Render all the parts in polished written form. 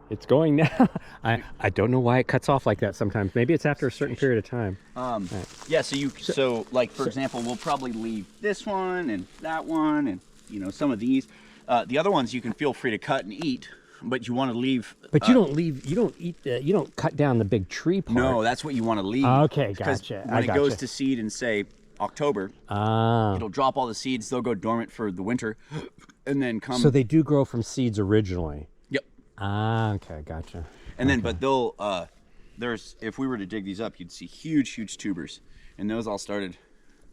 It's going now. I don't know why it cuts off like that sometimes. Maybe it's after a certain period of time. Right. Yeah, so like for example, we'll probably leave this one and that one and you know some of these. The other ones you can feel free to cut and eat, but you want to leave. But you don't leave. You don't eat the. You don't cut down the big tree part. No, that's what you want to leave. Okay, because gotcha. when it goes to seed in say October, it'll drop all the seeds. They'll go dormant for the winter, and then come. So they do grow from seeds originally. Yep. Okay, gotcha. And then, but they'll if we were to dig these up, you'd see huge tubers, and those all started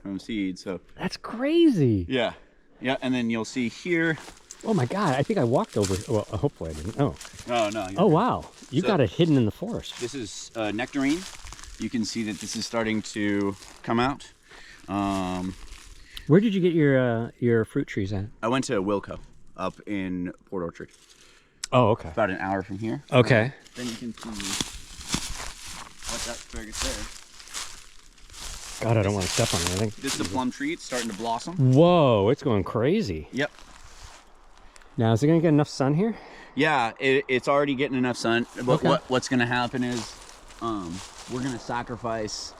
from seed. So that's crazy. Yeah, and then you'll see here. Oh my God! I think I walked over. Well, hopefully I didn't. Oh. No. Oh wow! You got it hidden in the forest. This is nectarine. You can see that this is starting to come out. Where did you get your fruit trees at? I went to Wilco up in Port Orchard. Oh, okay. About an hour from here. Okay. Then you can see what that asparagus there. God, I don't want to step on anything. This is a plum tree. It's starting to blossom. Whoa, it's going crazy. Yep. Now, is it going to get enough sun here? Yeah, it's already getting enough sun. But okay. What's going to happen is we're going to sacrifice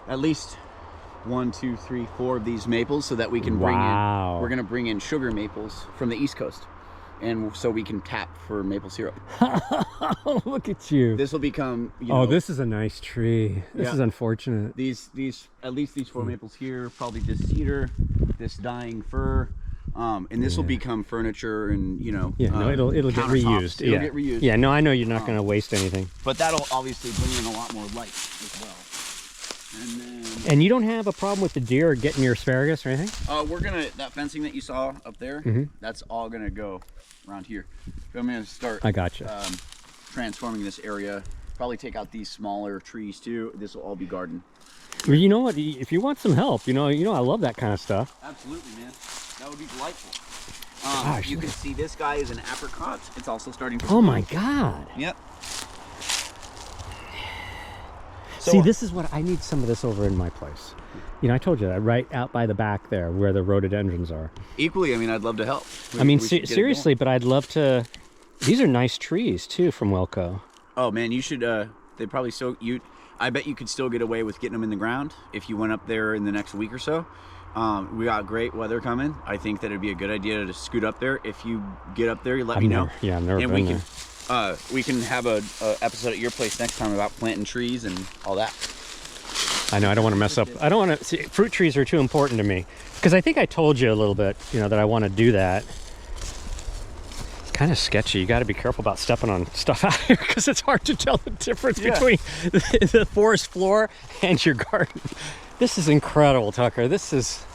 at least 1, 2, 3, 4 of these maples so that we can bring in. We're going to bring in sugar maples from the East Coast. And so we can tap for maple syrup. Look at you. This will become, oh, this is a nice tree. This is unfortunate. These at least these 4 maples here, probably this cedar, this dying fir, and this will become furniture and, you know. Yeah, no, it'll get reused. It'll get reused. Yeah, no, I know you're not going to waste anything. But that'll obviously bring in a lot more light as well. And you don't have a problem with the deer getting your asparagus or anything? That fencing that you saw up there, that's all gonna go around here. I'm gonna start. I gotcha. Transforming this area. Probably take out these smaller trees too. This will all be garden. Well, you know what? If you want some help, you know, I love that kind of stuff. Absolutely, man. That would be delightful. Gosh, you can see this guy is an apricot. It's also starting to. Oh my God. Yep. So, see, this is what I need. Some of this over in my place. You know, I told you that right out by the back there, where the rhododendrons are. Equally, I mean, I'd love to help. Seriously, but I'd love to. These are nice trees too from Wilco. Oh man, you should. They probably I bet you could still get away with getting them in the ground if you went up there in the next week or so. We got great weather coming. I think that it'd be a good idea to scoot up there. If you get up there, you let me know. Yeah, I've never been there. We can have a episode at your place next time about planting trees and all that. I know, I don't want to mess up. I don't want to see, fruit trees are too important to me. Because I think I told you a little bit, you know, that I want to do that. It's kind of sketchy. You got to be careful about stepping on stuff out here because it's hard to tell the difference between the forest floor and your garden. This is incredible, Tucker. This is...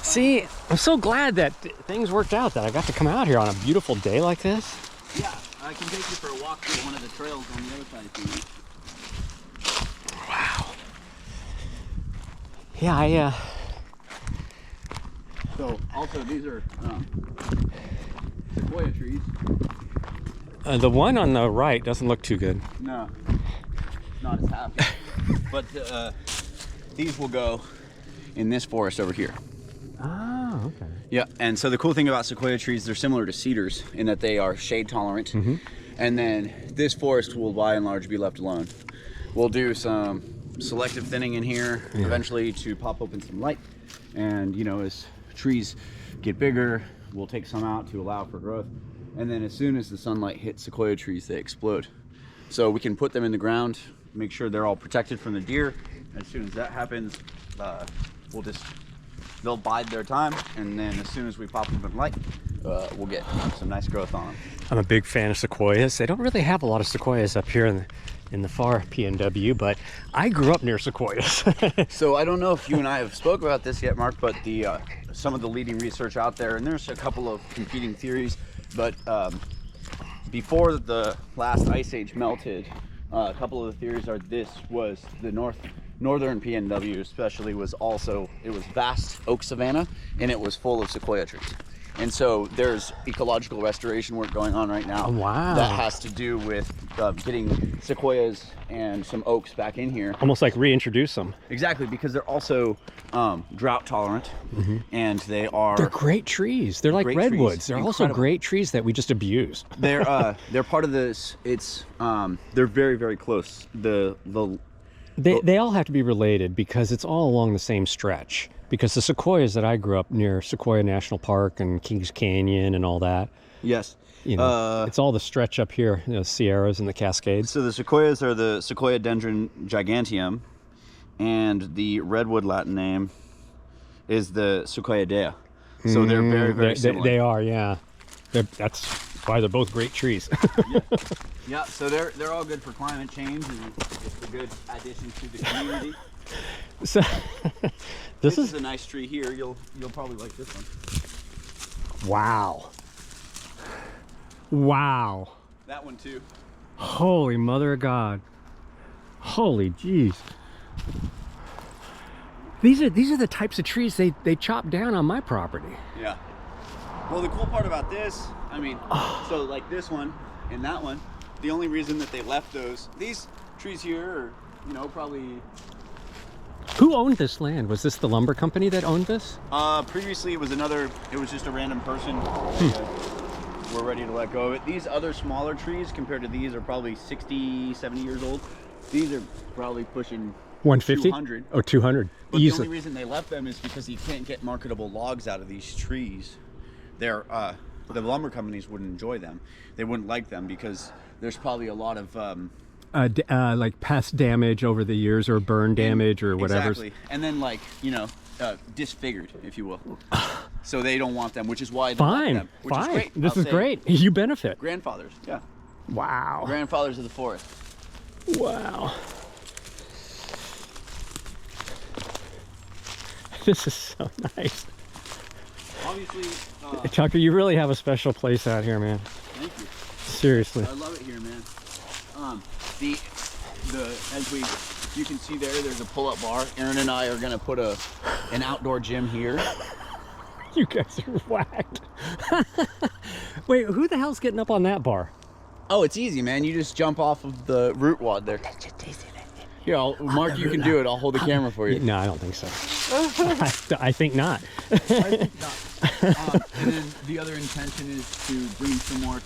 See, I'm so glad that things worked out, that I got to come out here on a beautiful day like this. Yeah. I can take you for a walk through one of the trails on the other side if you need. Wow. Yeah, So, also, these are sequoia trees. The one on the right doesn't look too good. No, not as happy. But these will go in this forest over here. Oh, okay. Yeah, and so the cool thing about sequoia trees, they're similar to cedars in that they are shade tolerant. And then this forest will by and large be left alone. We'll do some selective thinning in here eventually to pop open some light. And you know, as trees get bigger, we'll take some out to allow for growth. And then as soon as the sunlight hits sequoia trees, they explode. So we can put them in the ground, make sure they're all protected from the deer. As soon as that happens, they'll bide their time, and then as soon as we pop them in light, we'll get some nice growth on them. I'm a big fan of sequoias. They don't really have a lot of sequoias up here in the far PNW, but I grew up near sequoias. So I don't know if you and I have spoke about this yet, Mark, but some of the leading research out there, and there's a couple of competing theories, but before the last ice age melted, a couple of the theories are this was the northern PNW especially it was vast oak savanna, and it was full of sequoia trees. And so there's ecological restoration work going on right now. Oh, wow. That has to do with getting sequoias and some oaks back in here. Almost like reintroduce them. Exactly, because they're also drought tolerant, and they're great trees. They're like great redwoods. trees. They're also Incredible. great trees that we just abused. They're part of this. It's they're very, very close. They all have to be related because it's all along the same stretch. Because the sequoias that I grew up near, Sequoia National Park and Kings Canyon and all that, Yes. you know, it's all the stretch up here, you know, Sierras and the Cascades. So the sequoias are the Sequoia dendron giganteum, and the redwood Latin name is the Sequoia dea. So they're very, very similar. They are, yeah. That's why they're both great trees. Yeah. So they're all good for climate change, and it's a good addition to the community. So this is a nice tree here. You'll probably like this one. Wow. Wow. That one too. Holy mother of God. Holy jeez. These are the types of trees they chop down on my property. Yeah. Well, the cool part about this, I mean, so like this one and that one, the only reason that they left these trees here are, you know, probably. Who owned this land? Was this the lumber company that owned this? Previously it was just a random person. We're ready to let go of it. These other smaller trees compared to these are probably 60, 70 years old. These are probably pushing 150? 200. Oh, 200. But easily. the only reason they left them is because you can't get marketable logs out of these trees. The lumber companies wouldn't enjoy them. They wouldn't like them because there's probably a lot of like pest damage over the years, or burn damage, or whatever. Exactly. And then, like, you know, disfigured, if you will. So they don't want them, which is why they left them, which is great. This I'll is say great. You benefit. Grandfathers, yeah. Wow. Grandfathers of the forest. Wow. This is so nice. Obviously, Tucker, you really have a special place out here, man. thank you. Seriously. I love it here, man. You can see there's a pull-up bar. Aaron and I are gonna put an outdoor gym here. You guys are whacked. Wait, who the hell's getting up on that bar? Oh, it's easy, man. You just jump off of the root wad there. Here, Mark, you can do it. I'll hold the camera for you. No, I don't think so. I think not. I think not. And then the other intention is to bring some more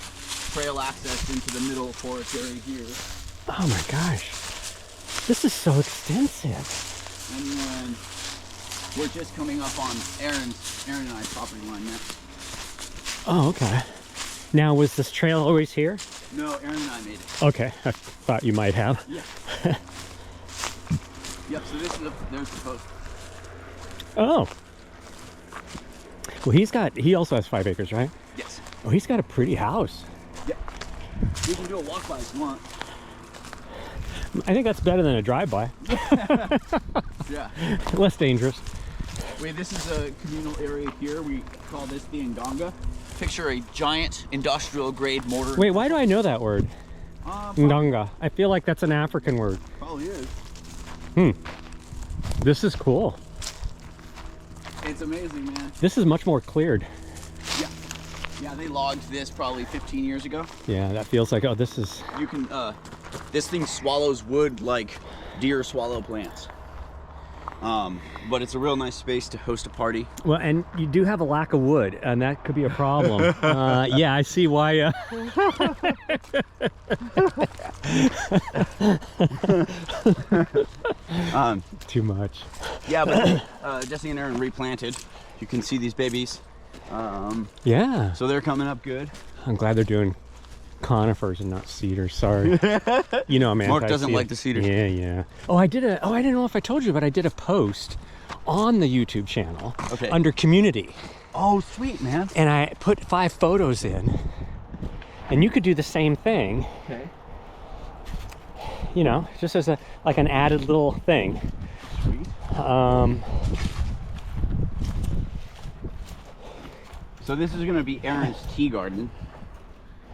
trail access into the middle forest area here. Oh my gosh. This is so extensive. And then we're just coming up on Aaron and I's property line next. Oh, okay. Now, was this trail always here? No, Aaron and I made it. Okay, I thought you might have. Yeah. Yep, so there's the post. Oh. Well, he also has 5 acres, right? Yes. Oh, he's got a pretty house. Yeah. We can do a walk by if you want. I think that's better than a drive-by. Yeah. Less dangerous. Wait, this is a communal area here. We call this the Nganga. Picture a giant industrial grade mortar. Wait, why do I know that word? Nganga. I feel like that's an African word. Probably is. This is cool. It's amazing, man. This is much more cleared. Yeah. Yeah, they logged this probably 15 years ago. Yeah, that feels like, oh, this is... You can, this thing swallows wood like deer swallow plants. But it's a real nice space to host a party. Well, and you do have a lack of wood, and that could be a problem. Yeah, I see why. Too much. Yeah, but Jesse and Aaron replanted. You can see these babies. Yeah. So they're coming up good. I'm glad they're doing conifers and not cedars. Sorry. You know, man. Mark doesn't like the cedars. Yeah, yeah. Oh, I didn't know if I told you, but I did a post on the YouTube channel under community. Oh, sweet, man. And I put 5 photos in. And you could do the same thing. Okay. You know, just as like an added little thing. Sweet. So this is going to be Aaron's tea garden.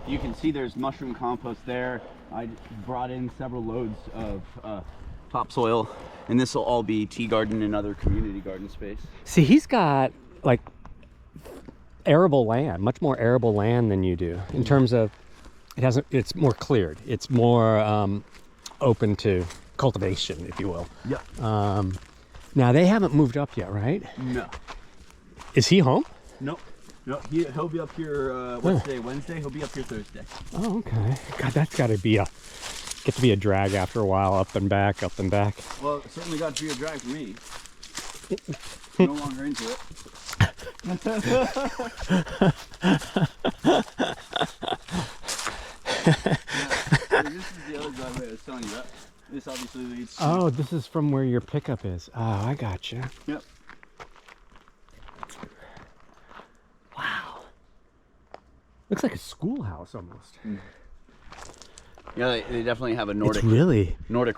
You can see there's mushroom compost there. I brought in several loads of topsoil, and this will all be tea garden and other community garden space. See, he's got like arable land, much more arable land than you do in terms of it's more cleared. It's more open to cultivation, if you will. Yeah. Now they haven't moved up yet, right? No. Is he home? Nope. No, he'll be up here, what's today, Wednesday? He'll be up here Thursday. Oh, okay. God, that's got to be a drag after a while, up and back, up and back. Well, it certainly got to be a drag for me. No longer into it. Yeah, this is the other driveway I was telling you about. This obviously leads to... Oh, this is from where your pickup is. Oh, I gotcha. Yep. Wow. Looks like a schoolhouse almost. Yeah, they definitely have a Nordic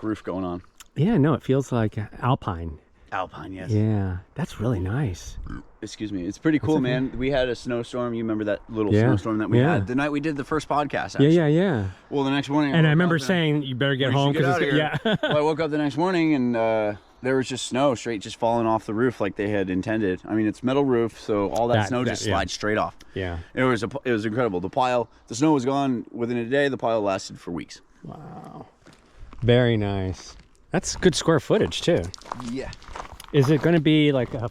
roof going on. Yeah, no, it feels like Alpine. Alpine, yes. Yeah, that's really nice. Excuse me. It's pretty cool, man. We had a snowstorm. You remember that little snowstorm that we had the night we did the first podcast, actually. Yeah. Well, the next morning... And I remember saying, you better get home. Well, I woke up the next morning and there was just snow just falling off the roof like they had intended. I mean, it's metal roof, so all that snow just slides straight off. Yeah. It was incredible. The snow was gone within a day. The pile lasted for weeks. Wow. Very nice. That's good square footage, too. Yeah. Is it going to be like a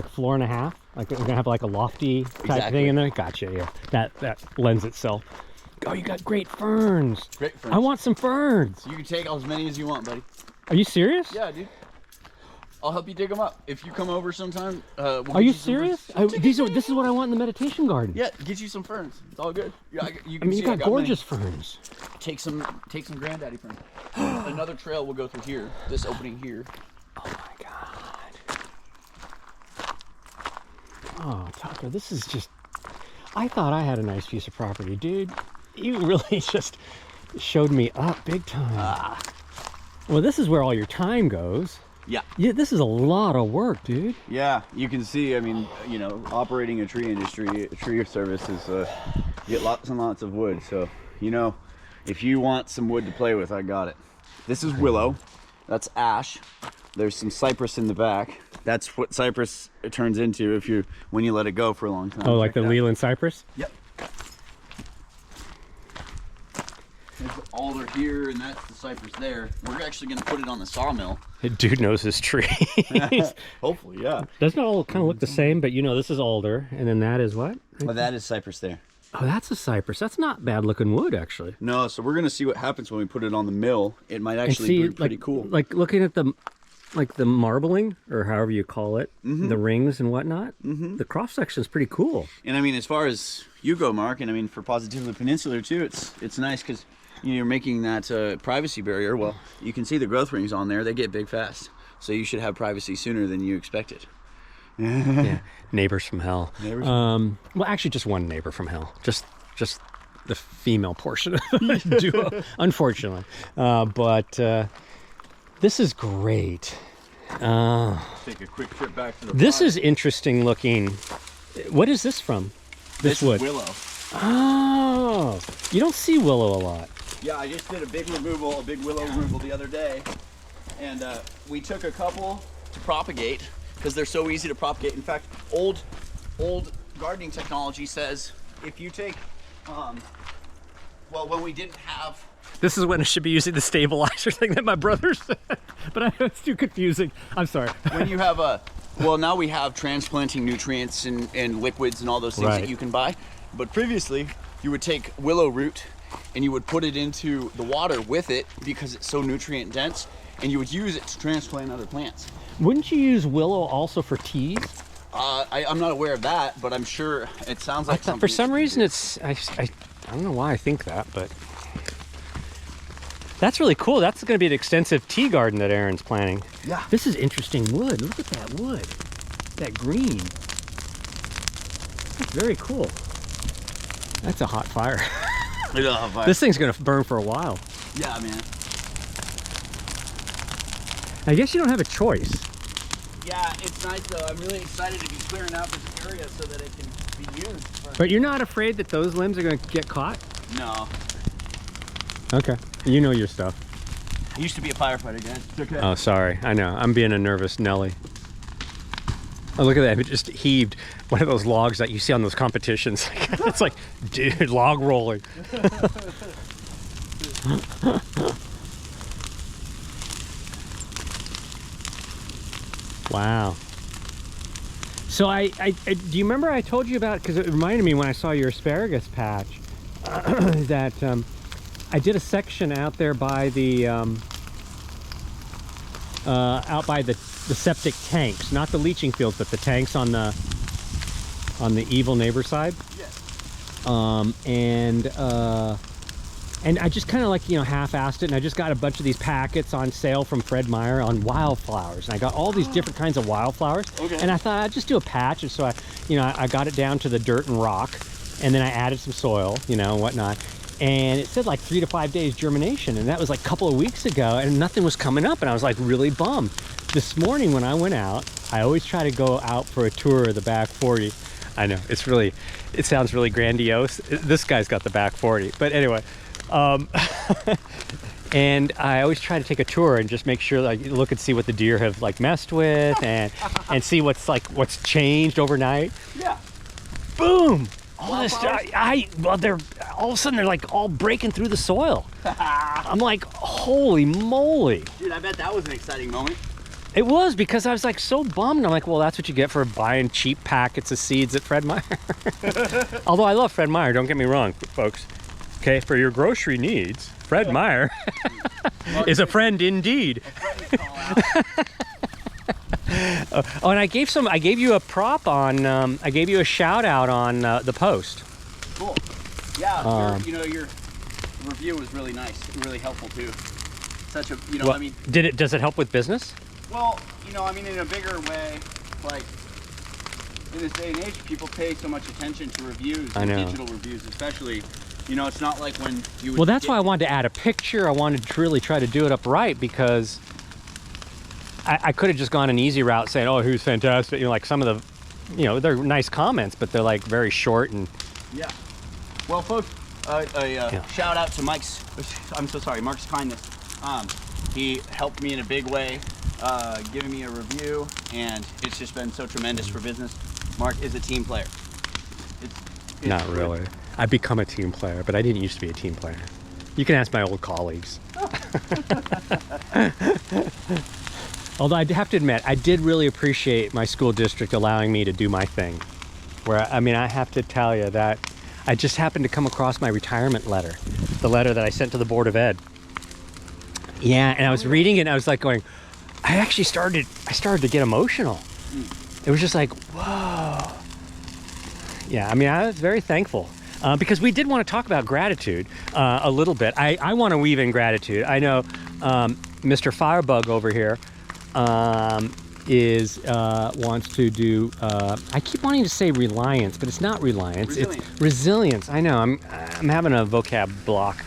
floor and a half? Like we're going to have like a lofty type thing in there? Gotcha, yeah. That lends itself. Oh, you got great ferns. Great ferns. I want some ferns. You can take as many as you want, buddy. Are you serious? Yeah, dude. I'll help you dig them up. If you come over sometime, are you serious? This is what I want in the meditation garden. Yeah, get you some ferns. It's all good. Yeah, you got gorgeous ferns. Take some granddaddy ferns. Another trail will go through here. This opening here. Oh my God. Oh, Tucker, this is just... I thought I had a nice piece of property, dude. You really just showed me up big time. Well, this is where all your time goes. Yeah. Yeah, this is a lot of work, dude. Yeah, you can see, I mean, you know, operating a tree industry, a tree service is, you get lots and lots of wood. So, you know, if you want some wood to play with, I got it. This is willow. That's ash. There's some cypress in the back. That's what cypress turns into when you let it go for a long time. Oh, like the Leland cypress? Yep. There's the alder here, and that's the cypress there. We're actually going to put it on the sawmill. Dude knows his tree. Hopefully, yeah. Doesn't it all kind of look the same? But you know, this is alder, and then that is what? Well, that is cypress there. Oh, that's a cypress. That's not bad looking wood, actually. No, so we're going to see what happens when we put it on the mill. It might actually be pretty cool. Like looking at the marbling, or however you call it, the rings and whatnot, the cross section is pretty cool. And I mean, as far as you go, Mark, and I mean for Positively Peninsular too, it's nice because you're making that privacy barrier. Well, you can see the growth rings on there. They get big fast, so you should have privacy sooner than you expected. Yeah, neighbors from hell. Well, actually, just one neighbor from hell. Just the female portion of the duo, unfortunately. But this is great. Take a quick trip back to the This is interesting looking. What is this from? This wood. Is willow. Oh, you don't see willow a lot. Yeah, I just did a big willow removal the other day, and we took a couple to propagate because they're so easy to propagate. In fact, old gardening technology says if you take, well, when we didn't have. This is when I should be using the stabilizer thing that my brother said, but it's too confusing. I'm sorry. When you have well, now we have transplanting nutrients and liquids and all those things that you can buy. But previously, you would take willow root and you would put it into the water with it because it's so nutrient dense, and you would use it to transplant other plants. Wouldn't you use willow also for teas? I'm not aware of that, but I'm sure it sounds like something. For some reason, I don't know why I think that, but that's really cool. That's going to be an extensive tea garden that Aaron's planning. Yeah. This is interesting wood. Look at that wood. That green. That's very cool. That's a hot fire. It's a hot fire. This thing's going to burn for a while. Yeah, man. I guess you don't have a choice. Yeah, it's nice though. I'm really excited to be clearing out this area so that it can be used. But you're not afraid that those limbs are going to get caught? No. Okay. You know your stuff. I used to be a firefighter, guys. It's okay. Oh, sorry. I know. I'm being a nervous Nelly. Oh, look at that. It just heaved one of those logs that you see on those competitions. It's like, dude, log rolling. Wow. So I do you remember I told you about, because it reminded me when I saw your asparagus patch, that I did a section out there by the out by the septic tanks, not the leaching fields, but the tanks on the evil neighbor side. Yes. And I just kind of like, you know, half-assed it, and I just got a bunch of these packets on sale from Fred Meyer on wildflowers, and I got all these different kinds of wildflowers. Okay. And I thought I'd just do a patch, and so I got it down to the dirt and rock, and then I added some soil, you know, and whatnot. And it said like 3 to 5 days germination, and that was like a couple of weeks ago, and nothing was coming up, and I was like really bummed. This morning when I went out, I always try to go out for a tour of the back 40. I know, it sounds really grandiose. This guy's got the back 40, but anyway. And I always try to take a tour and just make sure, like, look and see what the deer have like messed with, and see what's changed overnight. Yeah. Boom! All this, well, they're all of a sudden they're like all breaking through the soil. I'm like, holy moly! Dude, I bet that was an exciting moment. It was, because I was like so bummed. I'm like, well, that's what you get for buying cheap packets of seeds at Fred Meyer. Although I love Fred Meyer, don't get me wrong, folks. Okay, for your grocery needs, Fred Meyer is a friend indeed. Oh, and I gave you a prop on, I gave you a shout out on the post. Cool. Yeah, your review was really nice, really helpful too. Such a, well, I mean. Does it help with business? Well, I mean, in a bigger way, like, in this day and age, people pay so much attention to reviews, and digital reviews especially. It's not like when you would. Well, that's why I wanted to add a picture. I wanted to really try to do it up right, because I could have just gone an easy route saying, oh, who's fantastic. Like some of the, they're nice comments, but they're like very short and. Yeah. Well, folks, shout out to Mark's kindness. He helped me in a big way, giving me a review, and it's just been so tremendous for business. Mark is a team player. It's not really. I've become a team player, but I didn't used to be a team player. You can ask my old colleagues. Although I have to admit, I did really appreciate my school district allowing me to do my thing. I have to tell you that I just happened to come across my retirement letter, the letter that I sent to the Board of Ed. Yeah, and I was reading it, and I was like going, I started to get emotional. It was just like, whoa. Yeah, I was very thankful. Because we did want to talk about gratitude a little bit. I want to weave in gratitude. I know Mr. Firebug over here wants to do. I keep wanting to say reliance, but it's not reliance. Resilience. It's resilience. I know. I'm having a vocab block.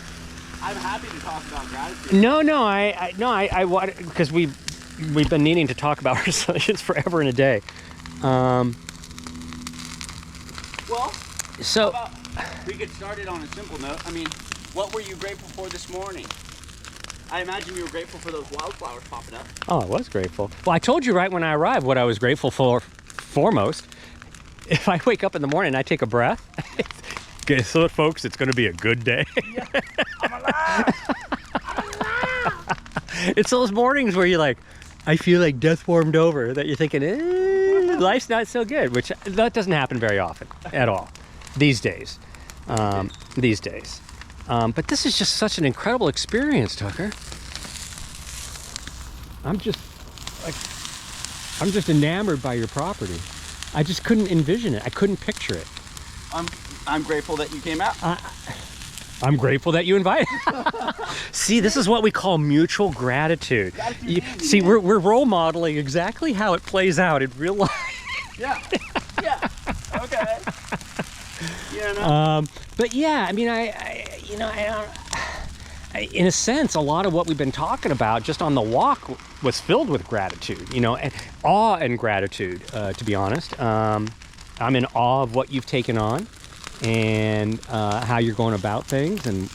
I'm happy to talk about gratitude. No. I want, because we've been needing to talk about resilience forever and a day. Well. So. We get started on a simple note. I mean, what were you grateful for this morning? I imagine you were grateful for those wildflowers popping up. Oh, I was grateful. Well, I told you right when I arrived what I was grateful for foremost. If I wake up in the morning and I take a breath, guess what, folks? It's going to be a good day. Yeah. I'm alive! I'm alive! It's those mornings where you're like, I feel like death warmed over, that you're thinking, life's not so good, which that doesn't happen very often at all. These days. But this is just such an incredible experience, Tucker. I'm just enamored by your property. I just couldn't envision it. I couldn't picture it. I'm grateful that you came out. I'm grateful that you invited. See, this is what we call mutual gratitude. See, we're role modeling exactly how it plays out in real life. Yeah. Okay. Yeah. But yeah, in a sense, a lot of what we've been talking about just on the walk was filled with gratitude, and awe and gratitude, to be honest. I'm in awe of what you've taken on and how you're going about things, and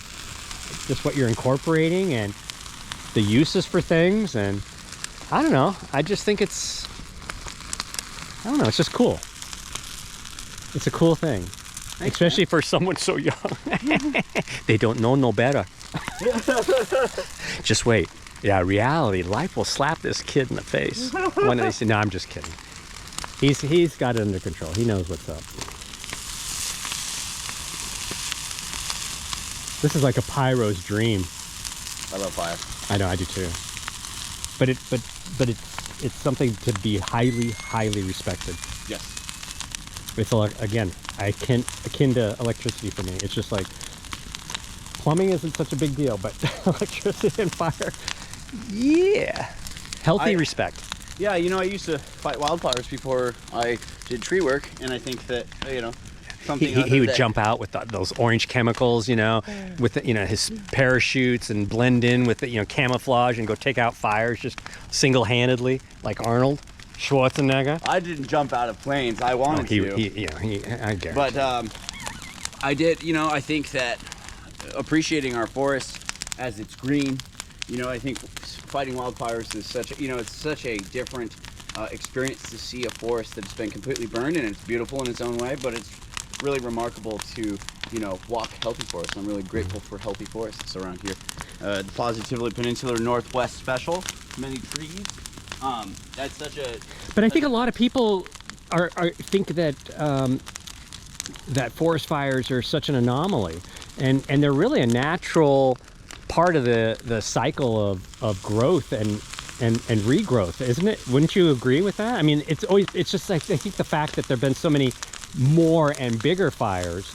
just what you're incorporating and the uses for things. And I don't know, I just think it's I don't know, it's just cool. It's a cool thing. Thanks, especially for someone so young. They don't know no better. Just wait. Yeah, reality, life will slap this kid in the face. One day they say, no, I'm just kidding. He's got it under control. He knows what's up. This is like a pyro's dream. I love fire. I know, I do too. But it's something to be highly respected. Yes. It's again, akin to electricity for me. It's just like plumbing isn't such a big deal, but electricity and fire, yeah. Healthy respect. Yeah, you know, I used to fight wildfires before I did tree work, and I think that, you know, something he would jump out with those orange chemicals, you know, with the, you know, his parachutes and blend in with the, you know, camouflage and go take out fires just single-handedly, like Arnold Schwarzenegger. I didn't jump out of planes. I wanted to. I guarantee. But I did, you know, I think that appreciating our forests as it's green, you know, I think fighting wildfires is such a, you know, it's such a different experience to see a forest that's been completely burned, and it's beautiful in its own way, but it's really remarkable to, you know, walk healthy forests. I'm really grateful for healthy forests around here. The Positively Peninsular Northwest Special, many trees. That's such a... But I think a lot of people think that that forest fires are such an anomaly, and they're really a natural part of the cycle of growth and regrowth, isn't it? Wouldn't you agree with that? I mean, it's just like, I think the fact that there've been so many more and bigger fires,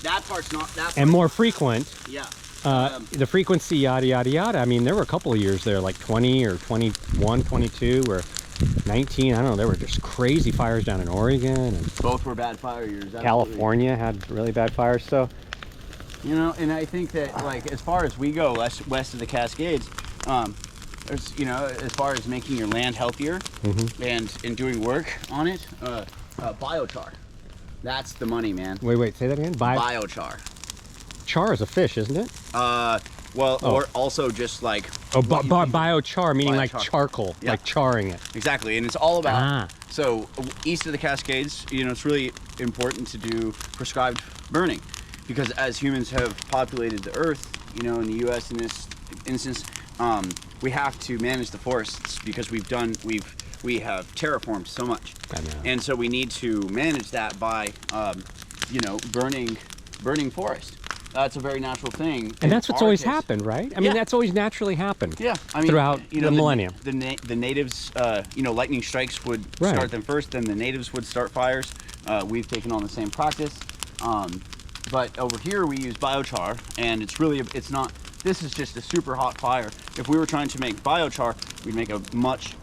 that part's not that part, and more frequent. Yeah. The frequency, yada yada yada. I mean, there were a couple of years there, like 20 or 21, 22, or 19. I don't know. There were just crazy fires down in Oregon, and both were bad fire years. Absolutely. California had really bad fires. So, you know, and I think that, like, as far as we go west of the Cascades, there's, you know, as far as making your land healthier and doing work on it, biochar. That's the money, man. Wait, say that again. Biochar. Char is a fish, isn't it? Or also just like... biochar, meaning biochar. Like charcoal, yeah. Like charring it. Exactly, and it's all about... So, east of the Cascades, you know, it's really important to do prescribed burning, because as humans have populated the earth, you know, in the U.S. in this instance, we have to manage the forests because we have terraformed so much. I know. And so we need to manage that by, you know, burning forest. That's a very natural thing. And that's what's always happened, right? I mean, that's always naturally happened. Yeah, I mean, throughout the millennium. The natives, you know, lightning strikes would start them first, then the natives would start fires. We've taken on the same practice. But over here we use biochar, and it's not, this is just a super hot fire. If we were trying to make biochar, we'd make a much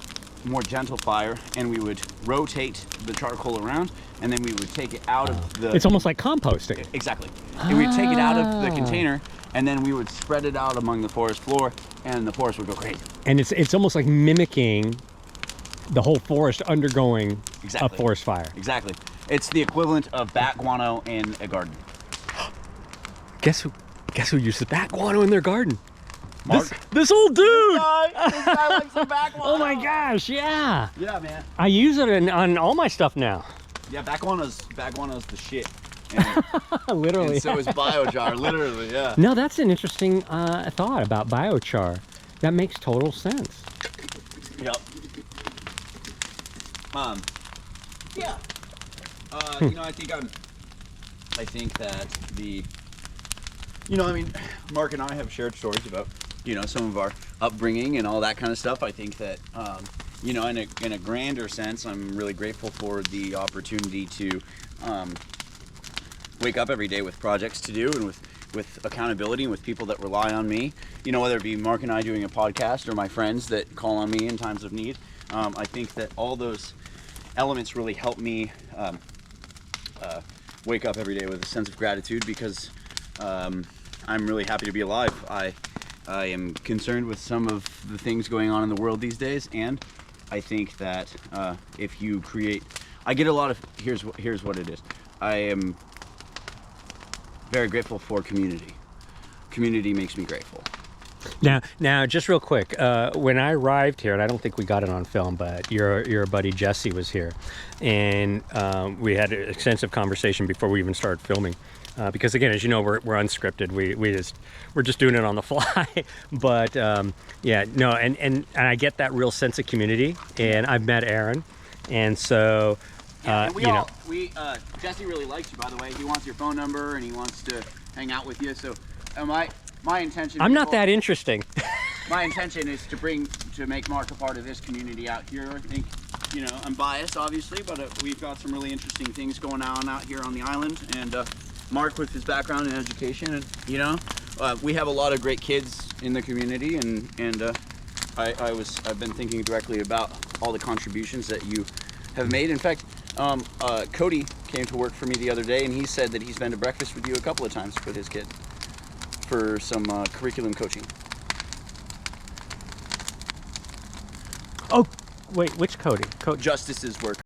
more gentle fire, and we would rotate the charcoal around, and then we would take it out of the... It's almost like composting. Exactly. And we'd take it out of the container, and then we would spread it out among the forest floor, and the forest would go crazy. And it's almost like mimicking the whole forest undergoing a forest fire. Exactly. It's the equivalent of bat guano in a garden. Guess who uses bat guano in their garden? Mark. This old dude! This guy likes some bat guano. Oh my gosh, yeah. Yeah, man. I use it on all my stuff now. Yeah, bat guano's the shit. Literally. And so is biochar, literally, yeah. No, that's an interesting thought about biochar. That makes total sense. Yep. Yeah. You know, I think that you know, I mean, Mark and I have shared stories about, you know, some of our upbringing and all that kind of stuff. I think that, you know, in a grander sense, I'm really grateful for the opportunity to wake up every day with projects to do, and with accountability, and with people that rely on me. You know, whether it be Mark and I doing a podcast or my friends that call on me in times of need. I think that all those elements really help me wake up every day with a sense of gratitude, because I'm really happy to be alive. I am concerned with some of the things going on in the world these days, and I think that if you create, I get a lot of, here's what it is. I am very grateful for community. Community makes me grateful. Now, just real quick, when I arrived here, and I don't think we got it on film, but your buddy Jesse was here, and we had an extensive conversation before we even started filming. Because again, as you know, we're unscripted. We're just doing it on the fly. But yeah, no, and I get that real sense of community. And I've met Aaron, and so Jesse really likes you, by the way. He wants your phone number and he wants to hang out with you. So my intention. I'm not that interesting. My intention is to make Mark a part of this community out here. I think, I'm biased, obviously, but we've got some really interesting things going on out here on the island, and Mark, with his background in education, and we have a lot of great kids in the community, and I've been thinking directly about all the contributions that you have made. In fact, Cody came to work for me the other day, and he said that he's been to breakfast with you a couple of times with his kid for some curriculum coaching. Oh, wait, which Cody? Justice's work.